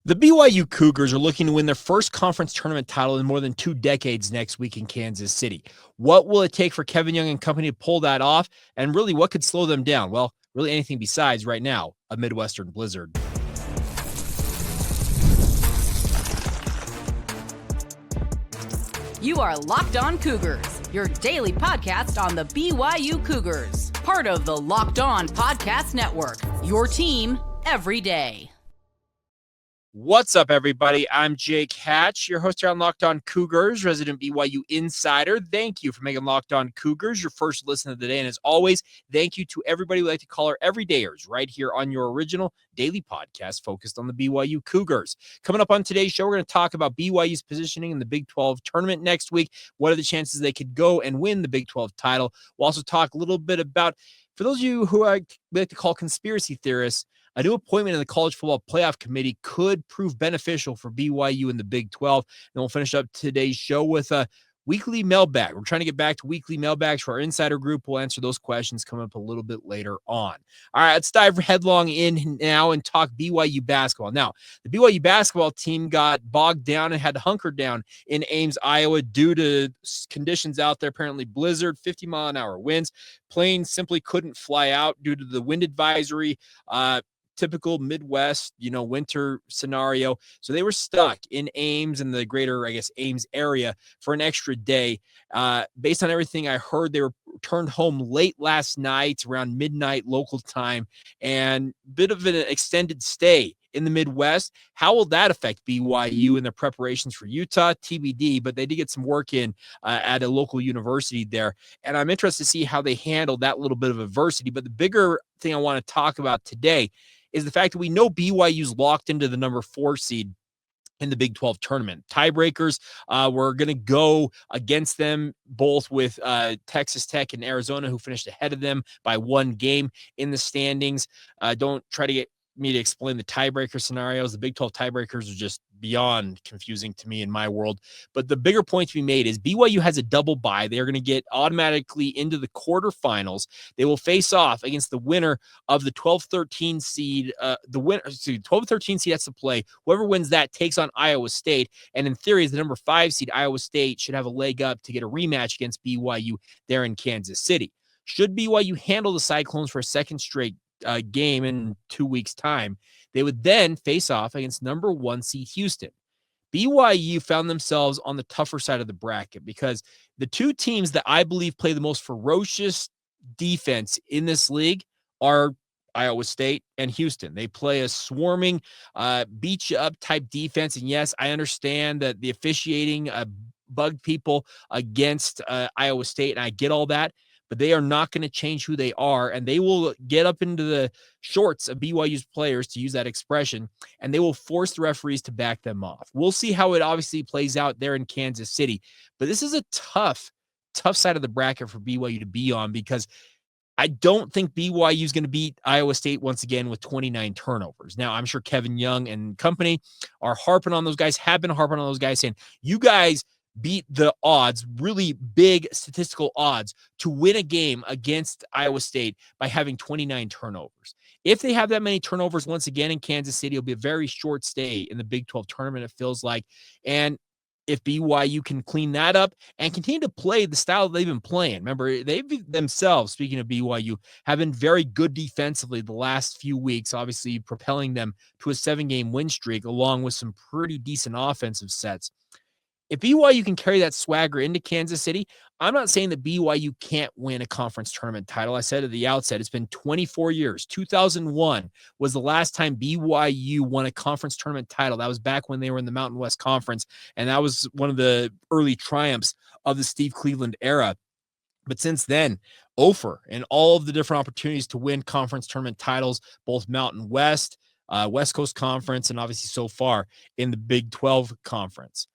The BYU Cougars are looking to win their first conference tournament title in more than 2 decades next week in Kansas City. What will it take for Kevin Young and company to pull that off? And really, what could slow them down? Well, really anything besides right now, a Midwestern blizzard. You are Locked On Cougars, your daily podcast on the BYU Cougars, part of the Locked On Podcast Network, your team every day. What's up, everybody? I'm Jake Hatch, your host here on Locked On Cougars, resident BYU insider. Thank you for making Locked On Cougars your first listen of the day. And as always, thank you to everybody we like to call our everydayers right here on your original daily podcast focused on the BYU Cougars. Coming up on today's show, we're going to talk about BYU's positioning in the Big 12 tournament next week. What are the chances they could go and win the Big 12 title? We'll also talk a little bit about, for those of you who I like to call conspiracy theorists, a new appointment in the College Football Playoff Committee could prove beneficial for BYU in the Big 12. And we'll finish up today's show with a weekly mailbag. We're trying to get back to weekly mailbags for our insider group. We'll answer those questions coming up a little bit later on. All right, let's dive headlong in now and talk BYU basketball. Now, the BYU basketball team got bogged down and had to hunker down in Ames, Iowa due to conditions out there, apparently blizzard, 50-mile-an-hour winds. Planes simply couldn't fly out due to the wind advisory. Typical Midwest, winter scenario. So they were stuck in Ames and the greater, Ames area for an extra day. Based on everything I heard, they were returned home late last night, around midnight local time, and a bit of an extended stay in the Midwest. How will that affect BYU in their preparations for Utah? TBD, but they did get some work in at a local university there. And I'm interested to see how they handle that little bit of adversity. But the bigger thing I want to talk about today is the fact that we know BYU's locked into the number 4 seed in the Big 12 tournament. Tiebreakers, we're going to go against them both with Texas Tech and Arizona, who finished ahead of them by 1 game in the standings. Don't try to get me to explain the tiebreaker scenarios. The Big 12 tiebreakers are just beyond confusing to me in my world. But the bigger point to be made is BYU has a double bye. They're going to get automatically into the quarterfinals. They will face off against the winner of the 12-13 seed. The winner, 12-13 seed has to play. Whoever wins that takes on Iowa State. And in theory, as the number 5 seed, Iowa State should have a leg up to get a rematch against BYU there in Kansas City. Should BYU handle the Cyclones for a second straight game in 2 weeks' time, they would then face off against number 1 seed Houston. BYU found themselves on the tougher side of the bracket because the 2 teams that I believe play the most ferocious defense in this league are Iowa State and Houston. They play a swarming, beat you up type defense. And yes, I understand that the officiating bugged people against Iowa State, and I get all that. But they are not going to change who they are, and they will get up into the shorts of BYU's players, to use that expression, and they will force the referees to back them off. We'll see how it obviously plays out there in Kansas City, but this is a tough side of the bracket for BYU to be on, because I don't think BYU is going to beat Iowa State once again with 29 turnovers. Now, I'm sure Kevin Young and company are harping on those guys, have been harping on those guys, saying, you guys beat the odds, really big statistical odds, to win a game against Iowa State by having 29 turnovers. If they have that many turnovers once again in Kansas City, it'll be a very short stay in the Big 12 tournament, it feels like. And if BYU can clean that up and continue to play the style they've been playing, remember, they themselves, speaking of BYU, have been very good defensively the last few weeks, obviously propelling them to a 7-game win streak, along with some pretty decent offensive sets. If BYU can carry that swagger into Kansas City, I'm not saying that BYU can't win a conference tournament title. I said at the outset, it's been 24 years. 2001 was the last time BYU won a conference tournament title. That was back when they were in the Mountain West Conference, and that was one of the early triumphs of the Steve Cleveland era. But since then, Ofer and all of the different opportunities to win conference tournament titles, both Mountain West, West Coast Conference, and obviously so far in the Big 12 Conference.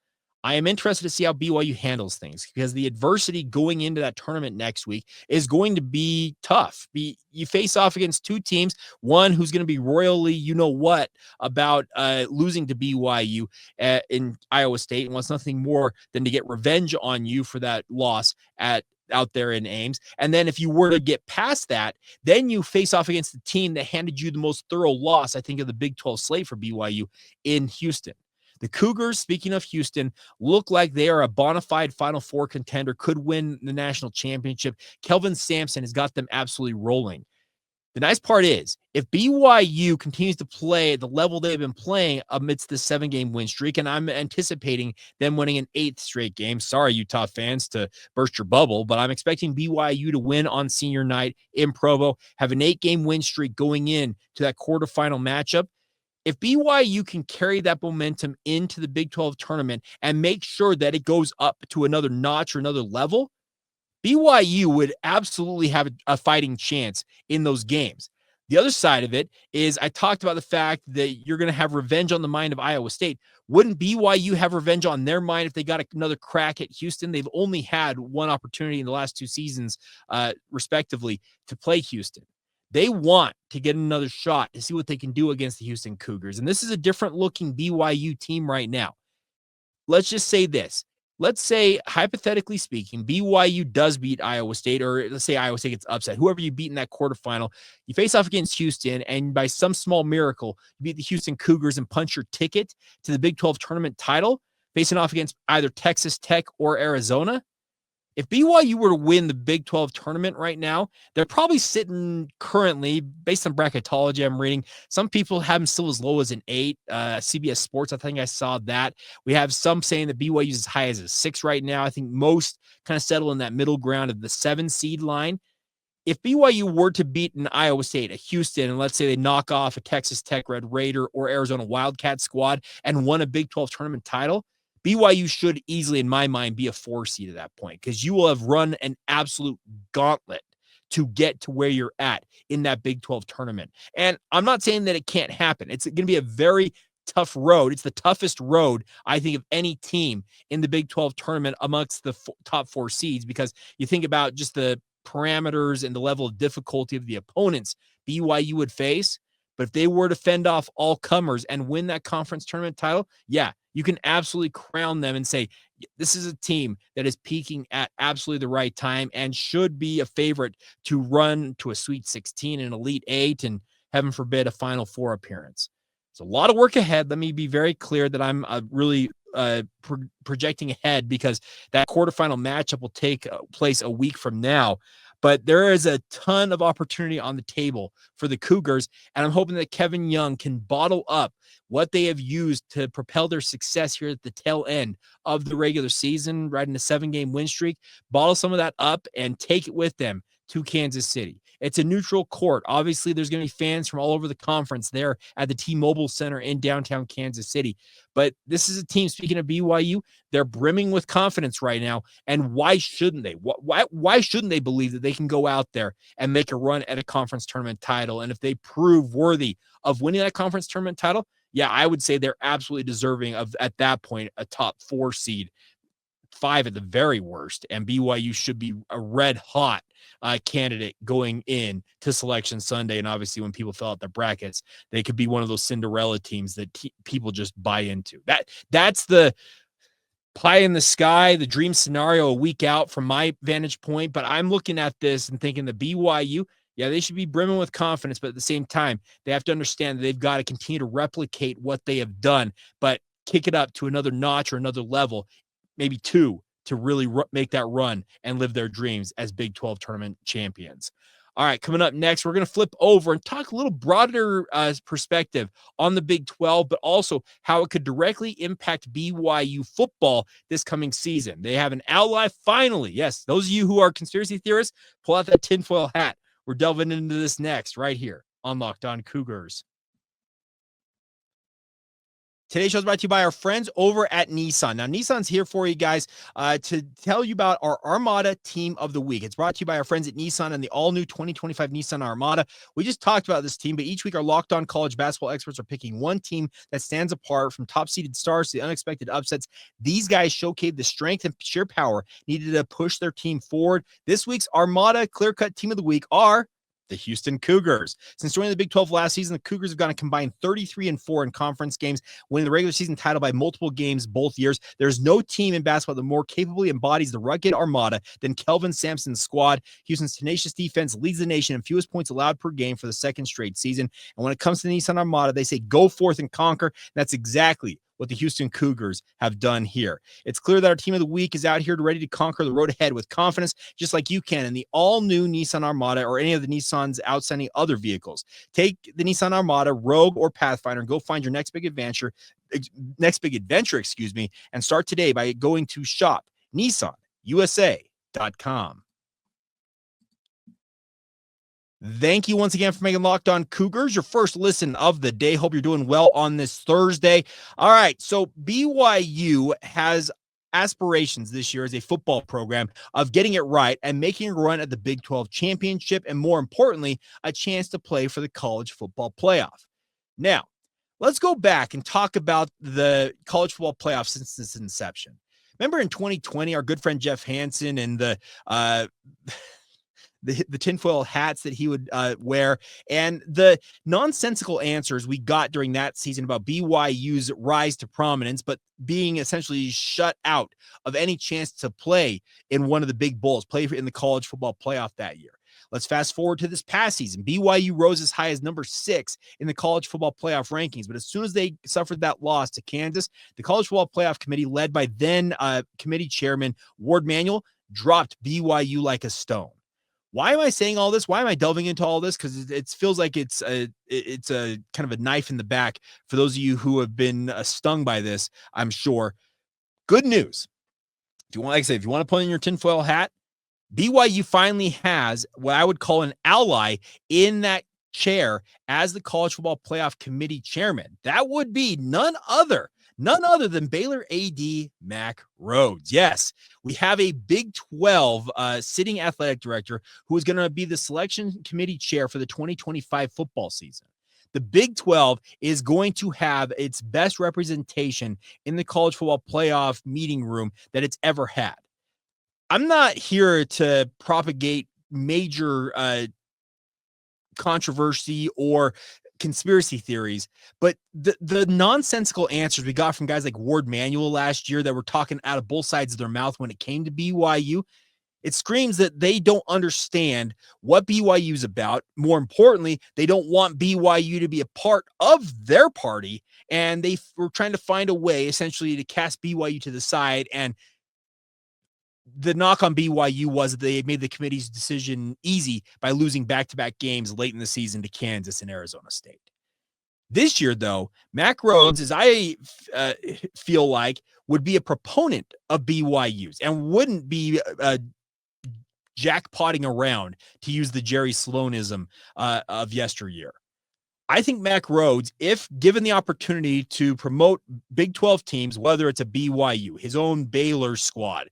I am interested to see how BYU handles things, because the adversity going into that tournament next week is going to be tough. You face off against 2 teams, one who's going to be royally, about losing to BYU in Iowa State, and wants nothing more than to get revenge on you for that loss at out there in Ames. And then if you were to get past that, then you face off against the team that handed you the most thorough loss, I think, of the Big 12 slate for BYU in Houston. The Cougars, speaking of Houston, look like they are a bona fide Final Four contender, could win the national championship. Kelvin Sampson has got them absolutely rolling. The nice part is, if BYU continues to play at the level they've been playing amidst the 7-game win streak, and I'm anticipating them winning an 8th straight game. Sorry, Utah fans, to burst your bubble, but I'm expecting BYU to win on senior night in Provo, have an 8-game win streak going in to that quarterfinal matchup. If BYU can carry that momentum into the Big 12 tournament and make sure that it goes up to another notch or another level, BYU would absolutely have a fighting chance in those games. The other side of it is, I talked about the fact that you're going to have revenge on the mind of Iowa State. Wouldn't BYU have revenge on their mind if they got another crack at Houston? They've only had one opportunity in the last 2 seasons, respectively, to play Houston. They want to get another shot to see what they can do against the Houston Cougars. And this is a different looking BYU team right now. Let's just say this. Let's say, hypothetically speaking, BYU does beat Iowa State, or let's say Iowa State gets upset. Whoever you beat in that quarterfinal, you face off against Houston, and by some small miracle, you beat the Houston Cougars and punch your ticket to the Big 12 tournament title, facing off against either Texas Tech or Arizona. If BYU were to win the Big 12 tournament right now, they're probably sitting currently, based on bracketology I'm reading, some people have them still as low as an 8. CBS Sports, I think I saw that. We have some saying that BYU is as high as a 6 right now. I think most kind of settle in that middle ground of the 7 seed line. If BYU were to beat an Iowa State, a Houston, and let's say they knock off a Texas Tech Red Raider or Arizona Wildcat squad and won a Big 12 tournament title, BYU should easily, in my mind, be a 4 seed at that point, because you will have run an absolute gauntlet to get to where you're at in that Big 12 tournament. And I'm not saying that it can't happen. It's going to be a very tough road. It's the toughest road, I think, of any team in the Big 12 tournament amongst the top 4 seeds, because you think about just the parameters and the level of difficulty of the opponents BYU would face. But if they were to fend off all comers and win that conference tournament title, yeah, you can absolutely crown them and say, this is a team that is peaking at absolutely the right time and should be a favorite to run to a Sweet 16 and Elite 8 and, heaven forbid, a Final Four appearance. It's a lot of work ahead. Let me be very clear that I'm really projecting ahead, because that quarterfinal matchup will take place a week from now. But there is a ton of opportunity on the table for the Cougars, and I'm hoping that Kevin Young can bottle up what they have used to propel their success here at the tail end of the regular season, riding a 7-game win streak, bottle some of that up and take it with them to Kansas City. It's a neutral court. Obviously, there's going to be fans from all over the conference there at the T-Mobile Center in downtown Kansas City. But this is a team, speaking of BYU, they're brimming with confidence right now. And why shouldn't they? Why shouldn't they believe that they can go out there and make a run at a conference tournament title? And if they prove worthy of winning that conference tournament title, yeah, I would say they're absolutely deserving of, at that point, a top 4 seed, 5 at the very worst. And BYU should be a red hot candidate going in to Selection Sunday. And obviously, when people fill out their brackets, they could be one of those Cinderella teams that people just buy into. That's the pie in the sky, the dream scenario a week out from my vantage point. But I'm looking at this and thinking the BYU, yeah, they should be brimming with confidence, but at the same time, they have to understand that they've got to continue to replicate what they have done, but kick it up to another notch or another level, maybe 2, to really make that run and live their dreams as Big 12 tournament champions. All right, coming up next, we're going to flip over and talk a little broader perspective on the Big 12, but also how it could directly impact BYU football this coming season. They have an ally finally. Yes, those of you who are conspiracy theorists, pull out that tinfoil hat. We're delving into this next right here on Locked On Cougars. Today's show is brought to you by our friends over at Nissan. Now, Nissan's here for you guys to tell you about our Armada Team of the Week. It's brought to you by our friends at Nissan and the all-new 2025 Nissan Armada. We just talked about this team, but each week our Locked On college basketball experts are picking one team that stands apart from top-seeded stars to the unexpected upsets. These guys showcased the strength and sheer power needed to push their team forward. This week's Armada clear-cut Team of the Week are the Houston Cougars. Since joining the Big 12 last season, the Cougars have gone a combined 33-4 in conference games, winning the regular season title by multiple games both years. There's no team in basketball that more capably embodies the rugged Armada than Kelvin Sampson's squad. Houston's tenacious defense leads the nation in fewest points allowed per game for the second straight season. And when it comes to the Nissan Armada, they say go forth and conquer. That's exactly what the Houston Cougars have done here. It's clear that our team of the week is out here ready to conquer the road ahead with confidence, just like you can in the all-new Nissan Armada or any of the Nissan's outstanding other vehicles. Take the Nissan Armada, Rogue, or Pathfinder and go find your next big adventure, and start today by going to shop.nissanusa.com. Thank you once again for making Locked On Cougars your first listen of the day. Hope you're doing well on this Thursday. All right, so BYU has aspirations this year as a football program of getting it right and making a run at the Big 12 championship and, more importantly, a chance to play for the college football playoff. Now, let's go back and talk about the college football playoff since its inception. Remember in 2020, our good friend Jeff Hansen and the tinfoil hats that he would wear, and the nonsensical answers we got during that season about BYU's rise to prominence, but being essentially shut out of any chance to play in one of the big bowls, play in the college football playoff that year. Let's fast forward to this past season. BYU rose as high as number 6 in the college football playoff rankings, but as soon as they suffered that loss to Kansas, the college football playoff committee, led by then committee chairman Ward Manuel, dropped BYU like a stone. Why am I saying all this? Why am I delving into all this? Because it feels like it's a kind of a knife in the back for those of you who have been stung by this, I'm sure. Good news. If you want to put in your tinfoil hat, BYU finally has what I would call an ally in that chair as the college football playoff committee chairman. That would be none other than Baylor AD Mack Rhoades. Yes, we have a Big 12 sitting athletic director who is going to be the selection committee chair for the 2025 football season. The Big 12 is going to have its best representation in the college football playoff meeting room that it's ever had. I'm not here to propagate major controversy or conspiracy theories, but the nonsensical answers we got from guys like Ward Manuel last year that were talking out of both sides of their mouth when it came to BYU, it screams that they don't understand what BYU is about. More importantly, they don't want BYU to be a part of their party, and they were trying to find a way essentially to cast BYU to the side. And the knock on BYU was that they made the committee's decision easy by losing back-to-back games late in the season to Kansas and Arizona State. This year, though, Mack Rhoades, as I feel like, would be a proponent of BYU's and wouldn't be jackpotting around, to use the Jerry Sloanism of yesteryear. I think Mack Rhoades, if given the opportunity to promote Big 12 teams, whether it's a BYU, his own Baylor squad,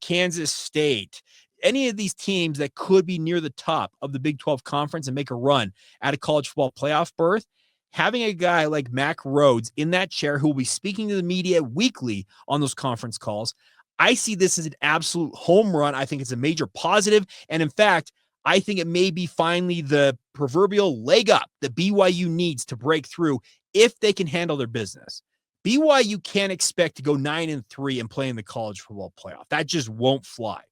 Kansas State, any of these teams that could be near the top of the Big 12 conference and make a run at a college football playoff berth, having a guy like Mack Rhoades in that chair who will be speaking to the media weekly on those conference calls, I see this as an absolute home run. I think it's a major positive. And in fact, I think it may be finally the proverbial leg up that BYU needs to break through if they can handle their business. BYU can't expect to go 9-3 and play in the college football playoff. That just won't fly.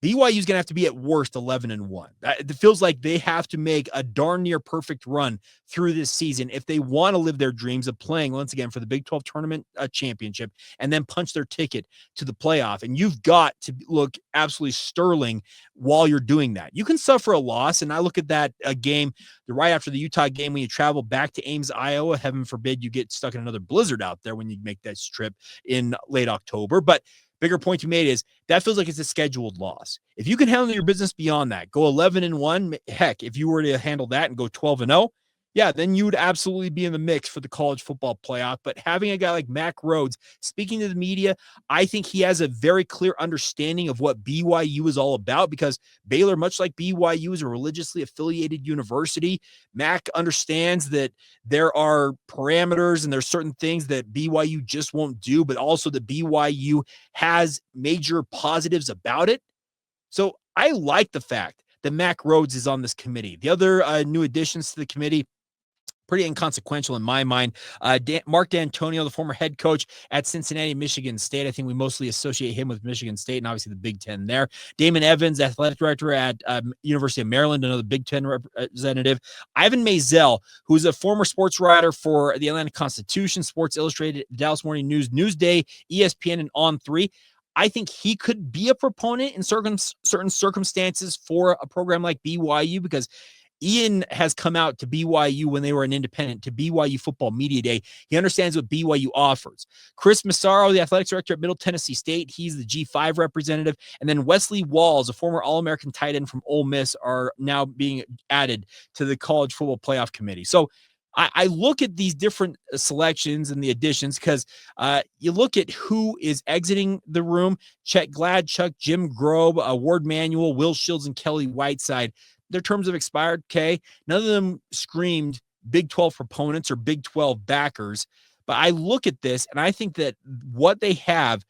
BYU is going to have to be at worst 11-1. It feels like they have to make a darn near perfect run through this season if they want to live their dreams of playing once again for the Big 12 tournament championship and then punch their ticket to the playoff. And you've got to look absolutely sterling while you're doing that. You can suffer a loss, and I look at that game right after the Utah game when you travel back to Ames, Iowa. Heaven forbid you get stuck in another blizzard out there when you make that trip in late October. But bigger point you made is that feels like it's a scheduled loss. If you can handle your business beyond that, go 11-1, heck, if you were to handle that and go 12-0, yeah, then you would absolutely be in the mix for the college football playoff. But having a guy like Mack Rhoades speaking to the media, I think he has a very clear understanding of what BYU is all about, because Baylor, much like BYU, is a religiously affiliated university. Mack understands that there are parameters and there's certain things that BYU just won't do, but also that BYU has major positives about it. So I like the fact that Mack Rhoades is on this committee. The other new additions to the committee, pretty inconsequential in my mind. Mark D'Antonio, the former head coach at Cincinnati, Michigan State. I think we mostly associate him with Michigan State and obviously the Big Ten there. Damon Evans, athletic director at University of Maryland, another Big Ten representative. Ivan Maisel, who's a former sports writer for the Atlanta Constitution, Sports Illustrated, Dallas Morning News, Newsday, ESPN, and On3. I think he could be a proponent in certain circumstances for a program like BYU, because Ian has come out to BYU when they were an independent, to BYU Football Media Day. He understands what BYU offers. Chris Massaro, the athletics director at Middle Tennessee State, he's the G5 representative. And then Wesley Walls, a former All-American tight end from Ole Miss, are now being added to the College Football Playoff Committee. So I look at these different selections and the additions because you look at who is exiting the room: Chet Gladchuck, Jim Grobe, Ward Manuel, Will Shields, and Kelly Whiteside. Their terms have expired. Okay. None of them screamed Big 12 proponents or Big 12 backers. But I look at this and I think that what they have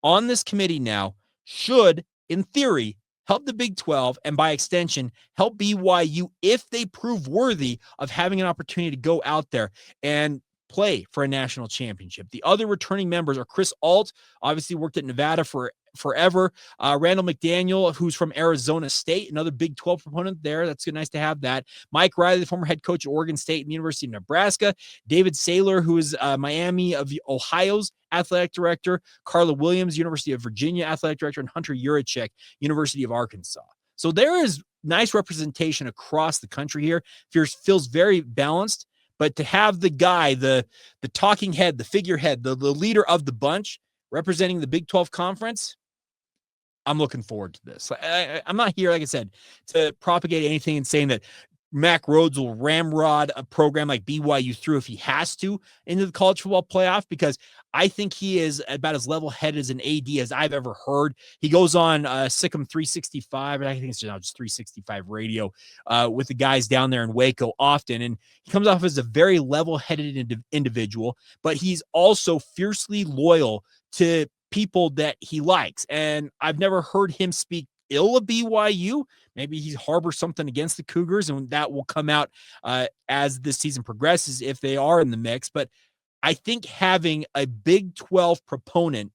on this committee now should, in theory, help the Big 12 and by extension, help BYU if they prove worthy of having an opportunity to go out there and play for a national championship. The other returning members are Chris Alt, obviously worked at Nevada forever. Randall McDaniel, who's from Arizona State, another Big 12 proponent there. That's nice to have that. Mike Riley, the former head coach at Oregon State and University of Nebraska. David Saylor, who is Miami of Ohio's athletic director. Carla Williams, University of Virginia athletic director, and Hunter Yurichek, University of Arkansas. So there is nice representation across the country here. Feels very balanced. But to have the guy, the talking head, the figurehead, the leader of the bunch representing the Big 12 conference, I'm looking forward to this. I'm not here, like I said, to propagate anything and saying that Mack Rhoades will ramrod a program like BYU through if he has to into the college football playoff, because I think he is about as level-headed as an AD as I've ever heard. He goes on Sikkim 365, and I think it's now just 365 radio with the guys down there in Waco often, and he comes off as a very level-headed individual, but he's also fiercely loyal to people that he likes, and I've never heard him speak ill of BYU. Maybe he harbors something against the Cougars, and that will come out as this season progresses if they are in the mix. But I think having a Big 12 proponent,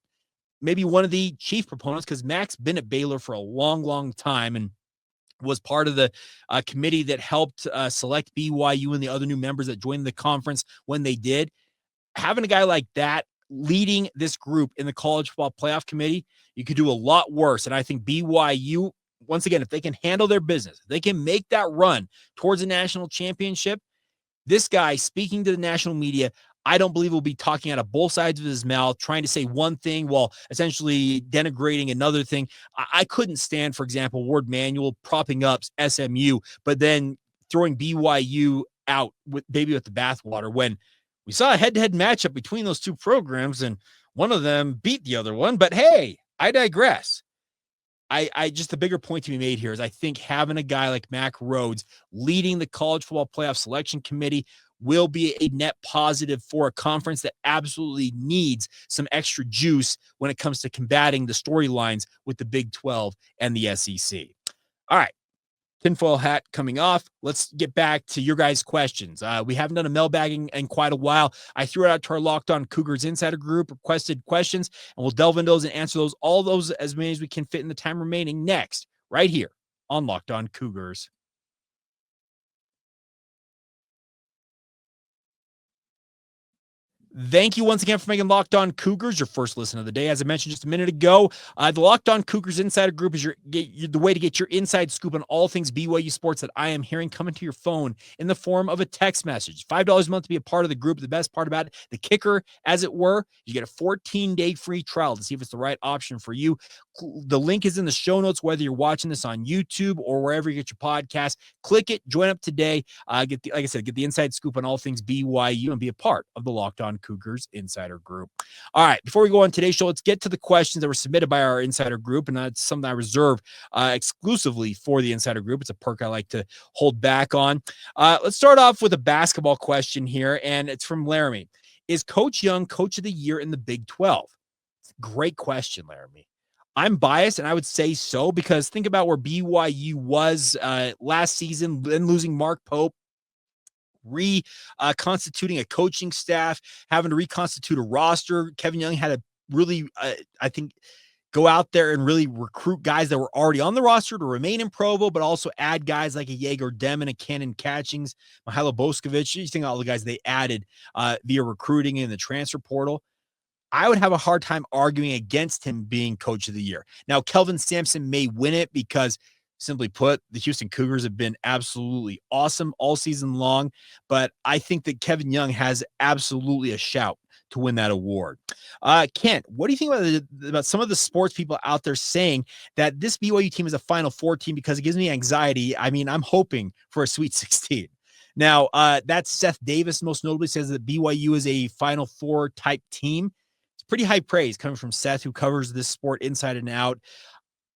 maybe one of the chief proponents, because Mack's been at Baylor for a long, long time and was part of the committee that helped select BYU and the other new members that joined the conference when they did. Having a guy like that leading this group in the college football playoff committee, you could do a lot worse. And I think BYU, once again, if they can handle their business, if they can make that run towards a national championship, this guy speaking to the national media, I don't believe will be talking out of both sides of his mouth, trying to say one thing while essentially denigrating another thing. I couldn't stand, for example, Ward Manuel propping up SMU, but then throwing BYU out with the bathwater when we saw a head-to-head matchup between those two programs and one of them beat the other one. But hey, I digress. I just, the bigger point to be made here is I think having a guy like Mack Rhoades leading the college football playoff selection committee will be a net positive for a conference that absolutely needs some extra juice when it comes to combating the storylines with the Big 12 and the SEC. All right. Tinfoil hat coming off. Let's get back to your guys' questions. We haven't done a mailbagging in quite a while. I threw it out to our Locked On Cougars Insider group, requested questions, and we'll delve into those and answer those, all those as many as we can fit in the time remaining next, right here on Locked On Cougars. Thank you once again for making Locked On Cougars your first listen of the day. As I mentioned just a minute ago, the Locked On Cougars Insider Group is the way to get your inside scoop on all things BYU sports that I am hearing coming to your phone in the form of a text message. $5 a month to be a part of the group. The best part about it, the kicker, as it were, you get a 14-day free trial to see if it's the right option for you. The link is in the show notes, whether you're watching this on YouTube or wherever you get your podcast. Click it, join up today. Like I said, get the inside scoop on all things BYU and be a part of the Locked On Cougars Insider Group. All right, before we go on today's show, let's get to the questions that were submitted by our Insider Group, and that's something I reserve exclusively for the Insider Group. It's a perk I like to hold back on. Let's start off with a basketball question here, and it's from Laramie. Is Coach Young Coach of the Year in the Big 12? Great question, Laramie. I'm biased, and I would say so, because think about where BYU was last season, then losing Mark Pope, reconstituting a coaching staff, having to reconstitute a roster. Kevin Young had to really, I think, go out there and really recruit guys that were already on the roster to remain in Provo, but also add guys like a Jaeger Demon, a Cannon Catchings, Mihailo Boskovic. You think all the guys they added via recruiting in the transfer portal. I would have a hard time arguing against him being coach of the year. Now, Kelvin Sampson may win it because, simply put, the Houston Cougars have been absolutely awesome all season long, but I think that Kevin Young has absolutely a shout to win that award. Kent, what do you think about some of the sports people out there saying that this BYU team is a Final Four team because it gives me anxiety? I mean, I'm hoping for a Sweet 16. Now, that's Seth Davis most notably says that BYU is a Final Four type team. It's pretty high praise coming from Seth, who covers this sport inside and out.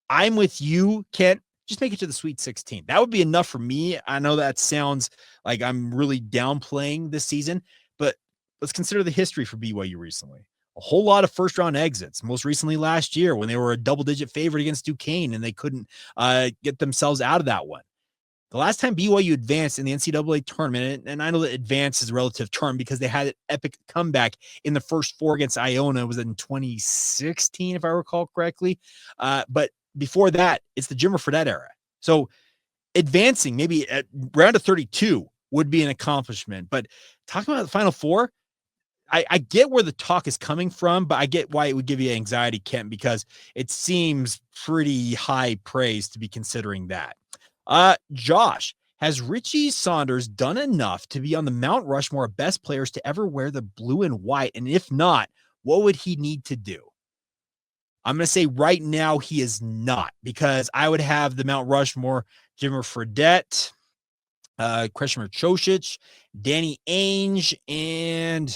I'm with you, Kent. Just make it to the Sweet 16. That would be enough for me. I know that sounds like I'm really downplaying this season, but let's consider the history for BYU recently. A whole lot of first-round exits, most recently last year when they were a double-digit favorite against Duquesne and they couldn't get themselves out of that one. The last time BYU advanced in the NCAA tournament, and I know that advance is a relative term because they had an epic comeback in the first four against Iona, was in 2016, if I recall correctly. But before that, it's the Jimmer Fredette era. So advancing maybe at round of 32 would be an accomplishment. But talking about the Final Four, I get where the talk is coming from, but I get why it would give you anxiety, Kent, because it seems pretty high praise to be considering that. Josh, has Richie Saunders done enough to be on the Mount Rushmore of best players to ever wear the blue and white? And if not, what would he need to do? I'm going to say right now he is not, because I would have the Mount Rushmore, Jimmer Fredette, Kreshmer Chosic, Danny Ainge, and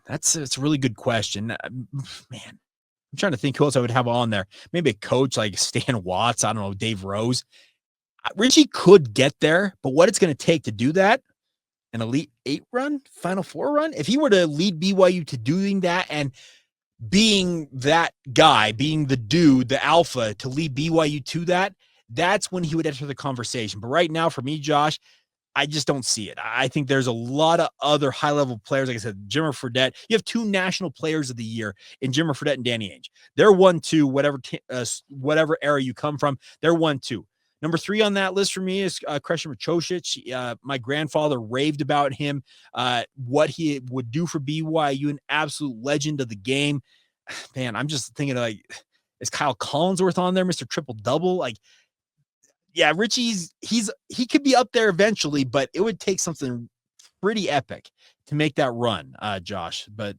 that's a really good question. Man, I'm trying to think who else I would have on there. Maybe a coach like Stan Watts. I don't know, Dave Rose. Richie could get there, but what it's going to take to do that, an Elite 8 run, Final Four run, if he were to lead BYU to doing that and being that guy, being the dude, the alpha to lead BYU to that, that's when he would enter the conversation. But right now, for me, Josh, I just don't see it. I think there's a lot of other high-level players. Like I said, Jimmer Fredette. You have two national players of the year in Jimmer Fredette and Danny Ainge. They're 1-2, whatever era you come from. They're 1-2. Number 3 on that list for me is Kreshmer Chosic. My grandfather raved about him, what he would do for BYU, an absolute legend of the game. Man, I'm just thinking like, is Kyle Collinsworth on there, Mr. Triple-Double? Like, yeah, Richie's he could be up there eventually, but it would take something pretty epic to make that run, Josh. But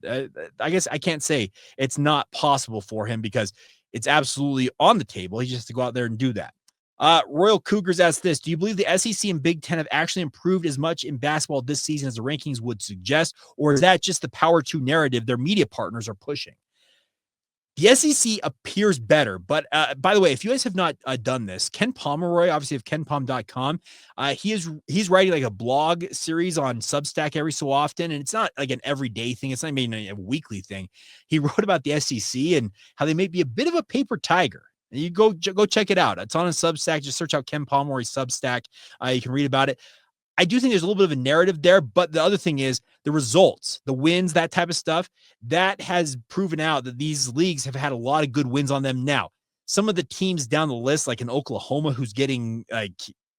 I guess I can't say it's not possible for him because it's absolutely on the table. He just has to go out there and do that. Royal Cougars asks this: do you believe the SEC and Big Ten have actually improved as much in basketball this season as the rankings would suggest, or is that just the Power 2 narrative their media partners are pushing? The SEC appears better, but by the way, if you guys have not done this, Ken Pomeroy, obviously of KenPom.com, he's writing like a blog series on Substack every so often, and it's not like an everyday thing. It's not maybe a weekly thing. He wrote about the SEC and how they may be a bit of a paper tiger. You go check it out. It's on a Substack. Just search out Ken Pomeroy Substack. You can read about it. I do think there's a little bit of a narrative there, but the other thing is the results, the wins, that type of stuff, that has proven out that these leagues have had a lot of good wins on them. Now, some of the teams down the list, like in Oklahoma, who's getting like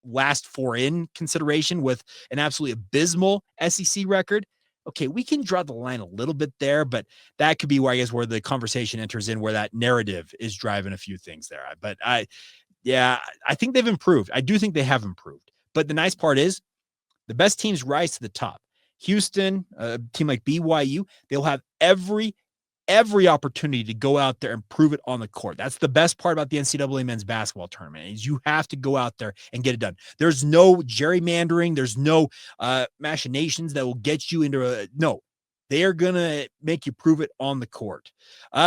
last 4 in consideration with an absolutely abysmal SEC record. Okay, we can draw the line a little bit there, but that could be where I guess where the conversation enters in, where that narrative is driving a few things there. But I think they've improved. I do think they have improved. But the nice part is, the best teams rise to the top. Houston, a team like BYU, they'll have every opportunity to go out there and prove it on the court. That's the best part about the NCAA men's basketball tournament, is you have to go out there and get it done. There's no gerrymandering. There's no machinations that will get you into no. They are going to make you prove it on the court.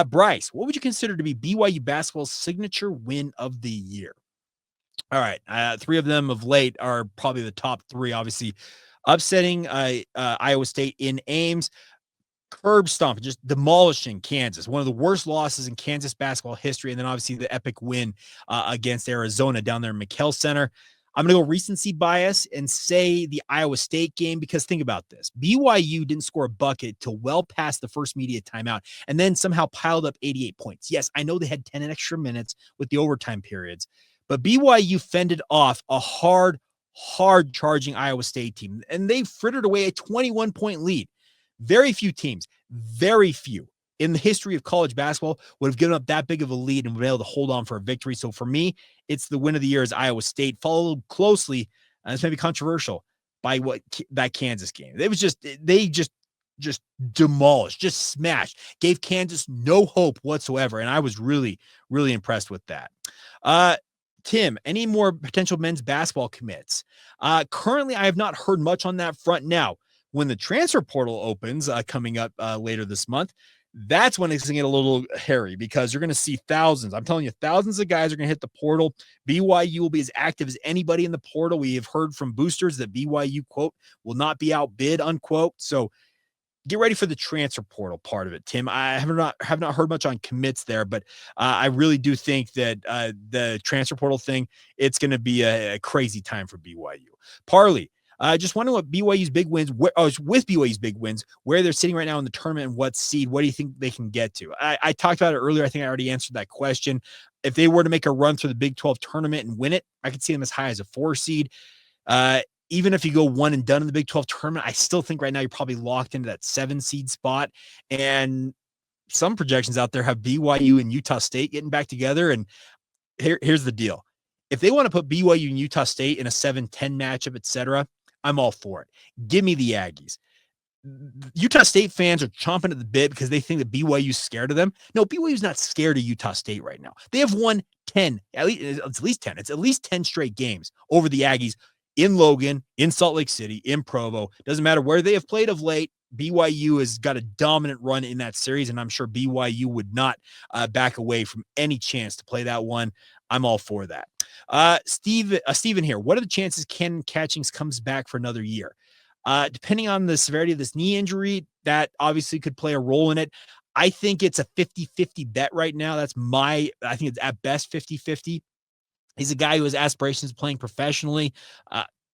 Bryce, what would you consider to be BYU basketball's signature win of the year? All right. 3 of them of late are probably the top 3, obviously upsetting Iowa State in Ames. curb stomping, just demolishing Kansas. One of the worst losses in Kansas basketball history. And then obviously the epic win against Arizona down there in McKell Center. I'm going to go recency bias and say the Iowa State game, because think about this. BYU didn't score a bucket till well past the first media timeout and then somehow piled up 88 points. Yes, I know they had 10 extra minutes with the overtime periods, but BYU fended off a hard charging Iowa State team, and they frittered away a 21-point lead. Very few teams, very few in the history of college basketball would have given up that big of a lead and been able to hold on for a victory. So for me, it's the win of the year is Iowa State, followed closely, and it's maybe controversial, by that Kansas game. It was they just demolished, just smashed, gave Kansas no hope whatsoever. And I was really, really impressed with that. Tim, any more potential men's basketball commits? Currently, I have not heard much on that front. Now, when the transfer portal opens coming up later this month, that's when it's going to get a little hairy, because you're going to see thousands. I'm telling you, thousands of guys are going to hit the portal. BYU will be as active as anybody in the portal. We have heard from boosters that BYU, quote, will not be outbid, unquote. So get ready for the transfer portal part of it, Tim. I have not heard much on commits there, but I really do think that the transfer portal thing, it's going to be a crazy time for BYU. Parley, just wondering what BYU's big wins, with BYU's big wins, where they're sitting right now in the tournament and what seed. What do you think they can get to? I talked about it earlier. I think I already answered that question. If they were to make a run through the Big 12 tournament and win it, I could see them as high as a 4 seed. Even if you go one and done in the Big 12 tournament, I still think right now you're probably locked into that 7 seed spot. And some projections out there have BYU and Utah State getting back together. And here's the deal. If they want to put BYU and Utah State in a 7-10 matchup, etc., I'm all for it. Give me the Aggies. Utah State fans are chomping at the bit because they think that BYU's scared of them. No, BYU's not scared of Utah State right now. They have won 10, at least 10. It's at least 10 straight games over the Aggies in Logan, in Salt Lake City, in Provo. Doesn't matter where they have played of late. BYU has got a dominant run in that series, and I'm sure BYU would not back away from any chance to play that one. I'm all for that. Steven here. What are the chances Ken Catchings comes back for another year? Depending on the severity of this knee injury, that obviously could play a role in it. I think it's a 50-50 bet right now. I think it's at best 50-50. He's a guy who has aspirations of playing professionally.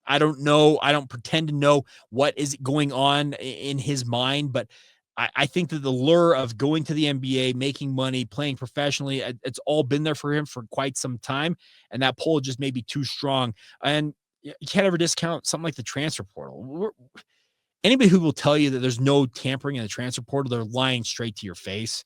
I don't know. I don't pretend to know what is going on in his mind, but I think that the lure of going to the NBA, making money, playing professionally, it's all been there for him for quite some time. And that pull just may be too strong. And you can't ever discount something like the transfer portal. Anybody who will tell you that there's no tampering in the transfer portal, they're lying straight to your face.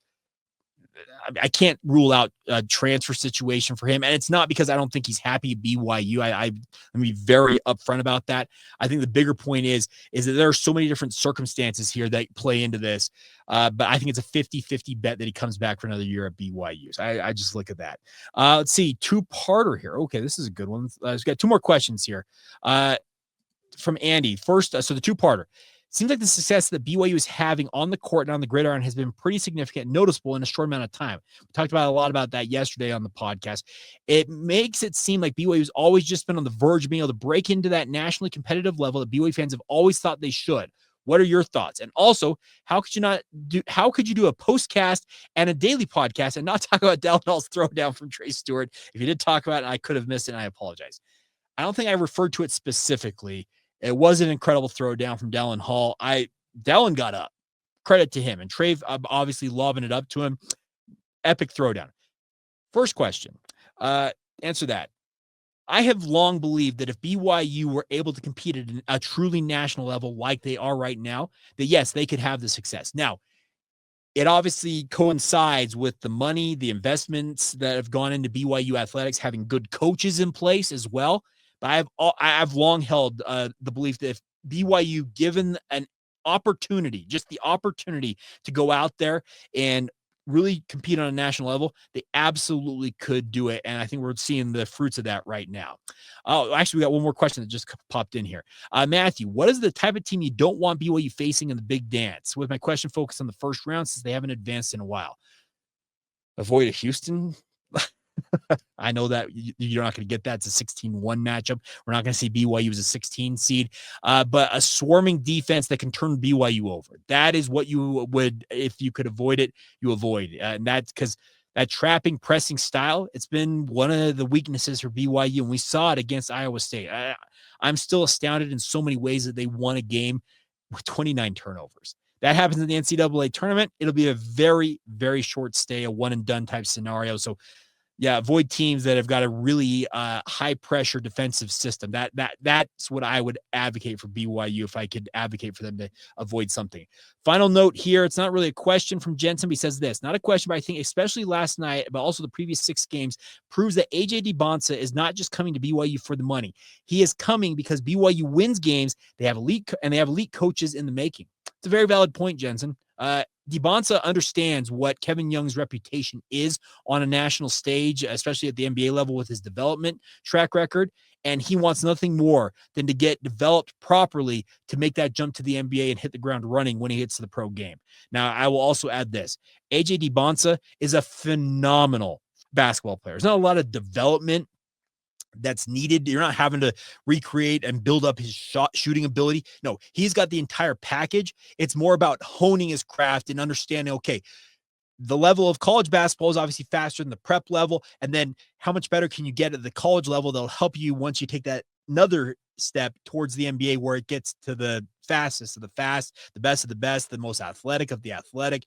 I can't rule out a transfer situation for him. And it's not because I don't think he's happy at BYU. I'm going to be very upfront about that. I think the bigger point is that there are so many different circumstances here that play into this. But I think it's a 50-50 bet that he comes back for another year at BYU. So I just look at that. Let's see. Two-parter here. Okay, this is a good one. We've got 2 more questions here from Andy. First, so the two-parter. Seems like the success that BYU is having on the court and on the gridiron has been pretty significant and noticeable in a short amount of time. We talked about a lot about that yesterday on the podcast. It makes it seem like BYU has always just been on the verge of being able to break into that nationally competitive level that BYU fans have always thought they should. What are your thoughts? And also, how could you do a postcast and a daily podcast and not talk about Dallin Hall's throwdown from Trey Stewart? If you did talk about it, I could have missed it, and I apologize. I don't think I referred to it specifically. It was an incredible throwdown from Dallin Hall. Dallin got up. Credit to him. And Trey obviously lobbing it up to him. Epic throwdown. First question. Answer that. I have long believed that if BYU were able to compete at a truly national level like they are right now, that yes, they could have the success. Now, it obviously coincides with the money, the investments that have gone into BYU athletics, having good coaches in place as well. But I've long held the belief that if BYU given an opportunity, just the opportunity to go out there and really compete on a national level, they absolutely could do it. And I think we're seeing the fruits of that right now. Oh, actually, we got one more question that just popped in here. Matthew, what is the type of team you don't want BYU facing in the big dance? With my question focused on the first round since they haven't advanced in a while. Avoid a Houston I know that you're not going to get that. It's a 16-1 matchup. We're not going to see BYU as a 16 seed, but a swarming defense that can turn BYU over. That is what you would, if you could avoid it, you avoid. And that's because that trapping, pressing style, it's been one of the weaknesses for BYU, and we saw it against Iowa State. I'm still astounded in so many ways that they won a game with 29 turnovers. That happens in the NCAA tournament. It'll be a very, very short stay, a one-and-done type scenario. So, yeah, avoid teams that have got a really high pressure defensive system. That's what I would advocate for BYU if I could advocate for them to avoid something. Final note here, it's not really a question from Jensen. He says this, not a question, but I think especially last night, but also the previous 6 games, proves that AJ DiBonsa is not just coming to BYU for the money. He is coming because BYU wins games. They have elite coaches in the making. It's a very valid point, Jensen. DiBonsa understands what Kevin Young's reputation is on a national stage, especially at the NBA level with his development track record. And he wants nothing more than to get developed properly to make that jump to the NBA and hit the ground running when he hits the pro game. Now, I will also add this. AJ DiBonsa is a phenomenal basketball player. There's not a lot of development that's needed. You're not having to recreate and build up his shooting ability. No, he's got the entire package. It's more about honing his craft and understanding, okay, the level of college basketball is obviously faster than the prep level. And then how much better can you get at the college level that'll help you once you take that another step towards the NBA where it gets to the fastest of the fast, the best of the best, the most athletic of the athletic.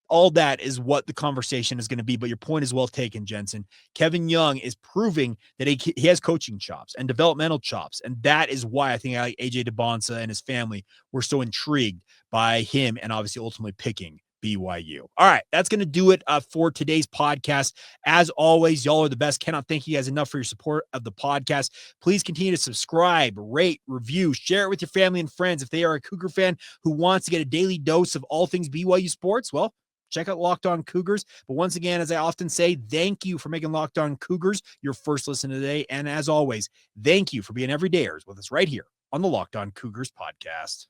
All that is what the conversation is going to be. But your point is well taken, Jensen. Kevin Young is proving that he has coaching chops and developmental chops. And that is why I think AJ DiBonsa and his family were so intrigued by him and obviously ultimately picking BYU. All right, that's going to do it for today's podcast. As always, y'all are the best. Cannot thank you guys enough for your support of the podcast. Please continue to subscribe, rate, review, share it with your family and friends. If they are a Cougar fan who wants to get a daily dose of all things BYU sports, well, check out Locked On Cougars. But once again, as I often say, thank you for making Locked On Cougars your first listen today. And as always, thank you for being everydayers with us right here on the Locked On Cougars podcast.